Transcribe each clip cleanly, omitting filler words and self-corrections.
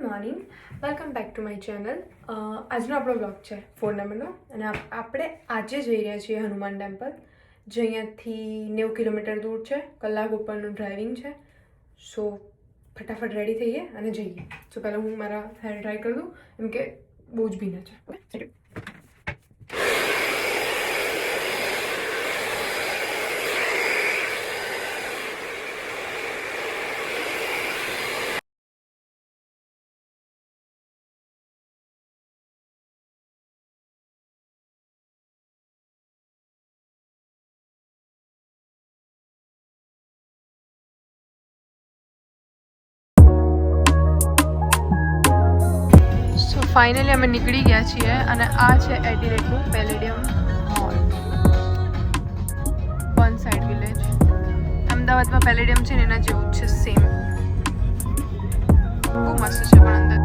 Morning, welcome back to my channel. આજનો આપણો blog છે 4 નંબરનો અને આપણે આજે જઈ રહ્યા છીએ હનુમાન ટેમ્પલ, જે અહીંયાથી 90 કિલોમીટર દૂર છે. કલાક ઉપરનું ડ્રાઇવિંગ છે. સો ફટાફટ રેડી થઈએ અને જઈએ. સો પહેલાં હું મારા હેર ડ્રાય કરી દઉં, એમ કે બહુ જ ભીના છે. ફાઇનલી અમે નીકળી ગયા છીએ અને આ છે એડિલેડનું Palladium mall, one side village. અમદાવાદમાં પેલેડિયમ છે ને એના જેવું જ છે, સેમ. બહુ મસ્ત છે પણ અંદર.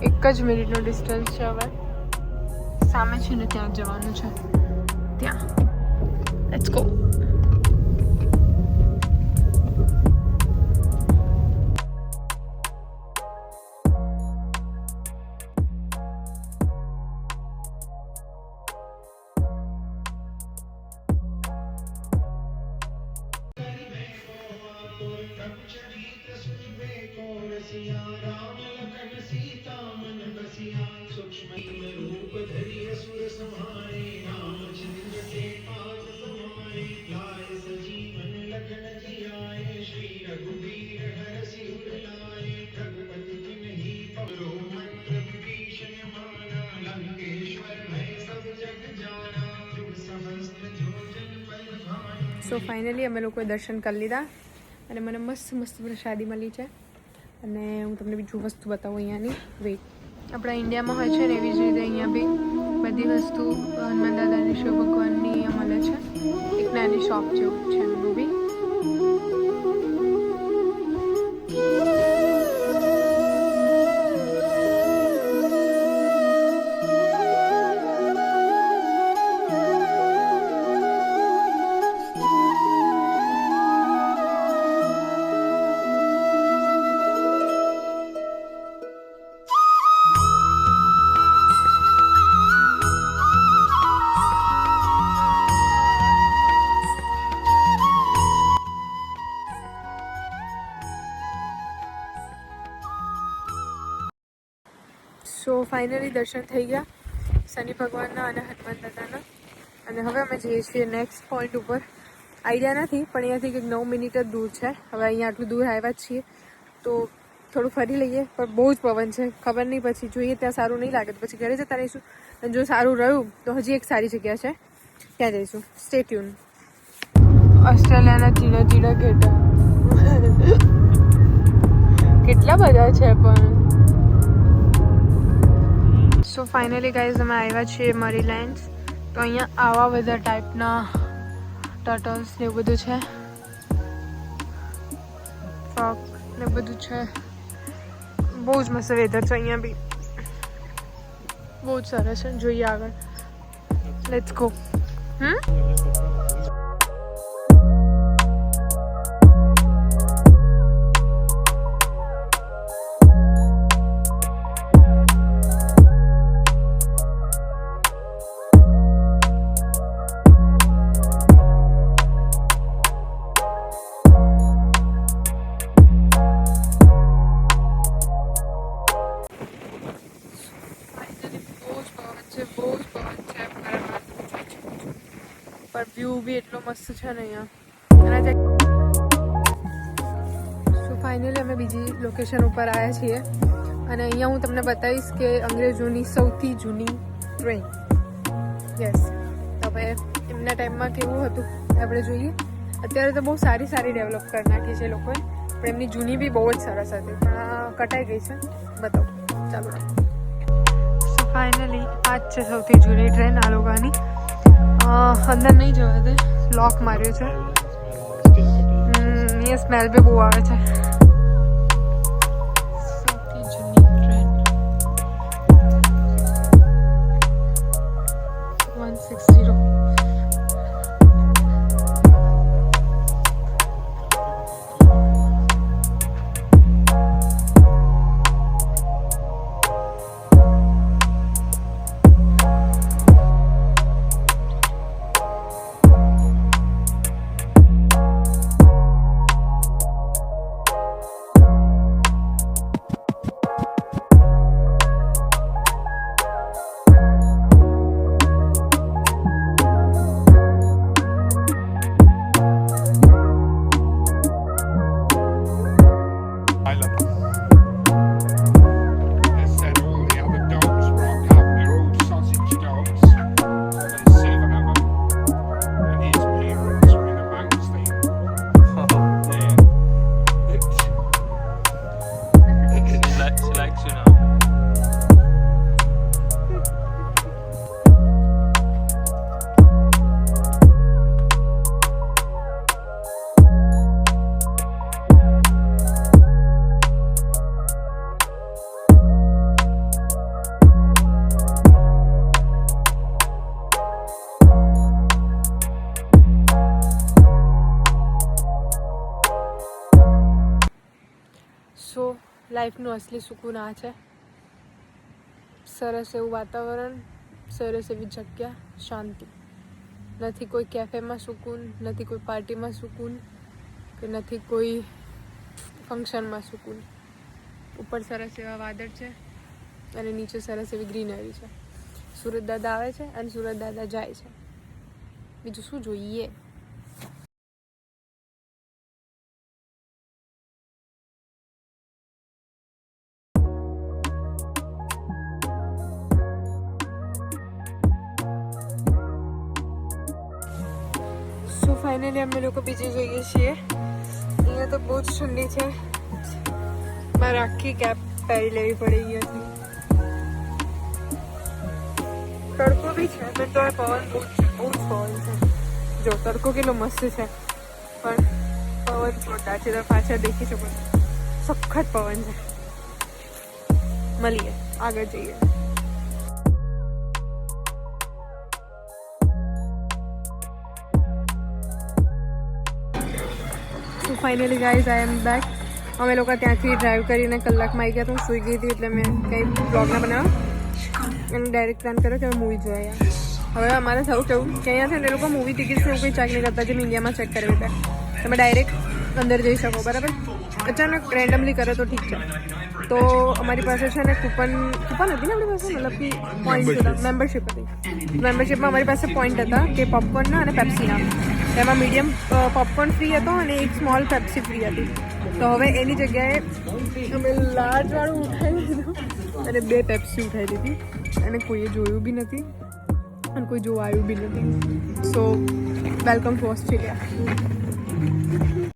એક જ મિનિટનો ડિસ્ટન્સ છે. હવે સામે છે ને ત્યાં જવાનું છે, ત્યાં. Let's go. સો ફાઇનલી અમે લોકોએ દર્શન કરી લીધા અને મને મસ્ત મસ્ત પ્રસાદી મળી છે. અને હું તમને બીજું વસ્તુ બતાવું અહીંયાની. વેઇટ, આપણા ઇન્ડિયામાં હોય છે ને એવી જ રીતે અહીંયા બી બધી વસ્તુ હનુમાન દાદાની, શિવ ભગવાનની અહીંયા મળે છે. એક નાની શોપ જેવું છે એમનું બી. સો ફાઇનલી દર્શન થઈ ગયા શનિ ભગવાનના અને હનુમાન દાદાના. અને હવે અમે જઈએ છીએ નેક્સ્ટ પોઈન્ટ ઉપર. આઈડિયા નથી પણ અહીંયાથી કંઈક 9 મિનિટ જ દૂર છે. હવે અહીંયા આટલું દૂર આવ્યા જ છીએ તો થોડું ફરી લઈએ, પણ બહુ જ પવન છે. ખબર નહીં, પછી જોઈએ ત્યાં સારું નહીં લાગે તો પછી ઘરે જતા રહીશું. અને જો સારું રહ્યું તો હજી એક સારી જગ્યા છે, ત્યાં જઈશું. Stay tune. ઓસ્ટ્રેલિયાના ઝીણા ઝીણા ઘેટા કેટલા બધા છે પણ. સો ફાઇનલી ગાઈઝ અમે આવ્યા છીએ મરીલેન્ડ્સ. તો અહીંયા આવા બધા ટાઈપના ટર્ટલ્સ ને એવું બધું છે, ફ્રોક ને બધું છે. બહુ જ મસ્ત વેધર છે અહીંયા બી, બહુ જ સરસ છે. જોઈએ આગળ. Let's go. પર વ્યૂ બી એટલો મસ્ત છે ને અહીંયા. સો ફાઇનલી અમે બીજી લોકેશન ઉપર આવ્યા છીએ અને અહીંયા હું તમને બતાવીશ કે અંગ્રેજોની સૌથી જૂની ટ્રેન. યસ, હવે એમના ટાઈમમાં કેવું હતું આપણે જોઈએ. અત્યારે તો બહુ સારી ડેવલપ કરી નાખી છે લોકોએ, પણ એમની જૂની બી બહુ જ સરસ હતી, પણ આ કટાઈ ગઈ છે. બતાવો, ચાલો. સો ફાઇનલી આ જ છે સૌથી જૂની ટ્રેન આ લોકોની. અંદર નહીં જવા દે, લોક માર્યો છે. એ સ્મેલ બી બહુ આવે છે. સૌથી જૂની As said, all the other dogs rock up. They're all sausage dogs. There's 7 of them. And his parents are in amongst them. Yeah. She likes you now. સો લાઈફનું અસલી સુકૂન આ છે. સરસ એવું વાતાવરણ, સરસ એવી જગ્યા, શાંતિ. નથી કોઈ કેફેમાં સુકૂન, નથી કોઈ પાર્ટીમાં સુકૂન, કે નથી કોઈ ફંક્શનમાં સુકૂન. ઉપર સરસ એવા વાદળ છે અને નીચે સરસ એવી ગ્રીનરી છે. સુરત દાદા આવે છે અને સુરત દાદા જાય છે. બીજું શું જોઈએ? સો ફાઇનલી અમે લોકો બીજે જઈએ છીએ. અહીંયા તો બહુ જ ઠંડી છે. મારે આખી કેપ પહેરી લેવી પડી ગઈ હતી. તડકો બી છે તો પવન બહુ જ પવન છે. જો તડકો કેટલો મસ્ત છે પણ પવન છોટા છે. તો પાછળ દેખી શકો છો, સખત પવન છે. મળીએ, આગળ જઈએ. So finally guys I am back. અમે લોકો ત્યાંથી ડ્રાઈવ કરીને કલાકમાં આવી ગયા. તો હું સૂઈ ગઈ હતી એટલે મેં કંઈ બ્લોગ ના બનાવ્યો અને ડાયરેક્ટ પ્લાન કર્યો કે મૂવી જોઈએ. હવે અમારે થયું કેવું કે અહીંયા છે ને એ લોકો મૂવી ટિકિટ્સ એવું કંઈ ચેક નહીં કરતા જેમ ઇન્ડિયામાં ચેક કરવી પડે. તમે ડાયરેક્ટ અંદર જઈ શકો, બરાબર. અચાનક રેન્ડમલી કરે તો ઠીક છે. તો અમારી પાસે છે ને કૂપન હતી ને આપણી પાસે, મતલબ કે પોઈન્ટ હતા, મેમ્બરશિપ હતી. મેમ્બરશિપમાં અમારી પાસે પોઈન્ટ હતા કે પોપકોર્નના અને પેપ્સીના. એમાં મીડિયમ પોપકોર્ન ફ્રી હતો અને એક સ્મોલ પેપ્સી ફ્રી હતી. તો હવે એની જગ્યાએ અમે લાર્જવાળું ઉઠાવી દીધું અને 2 પેપ્સી ઉઠાવી દીધી. અને કોઈએ જોયું બી નથી અને કોઈ જોવા આવ્યું બી નથી. સો વેલકમ ટુ ઓસ્ટ્રેલિયા.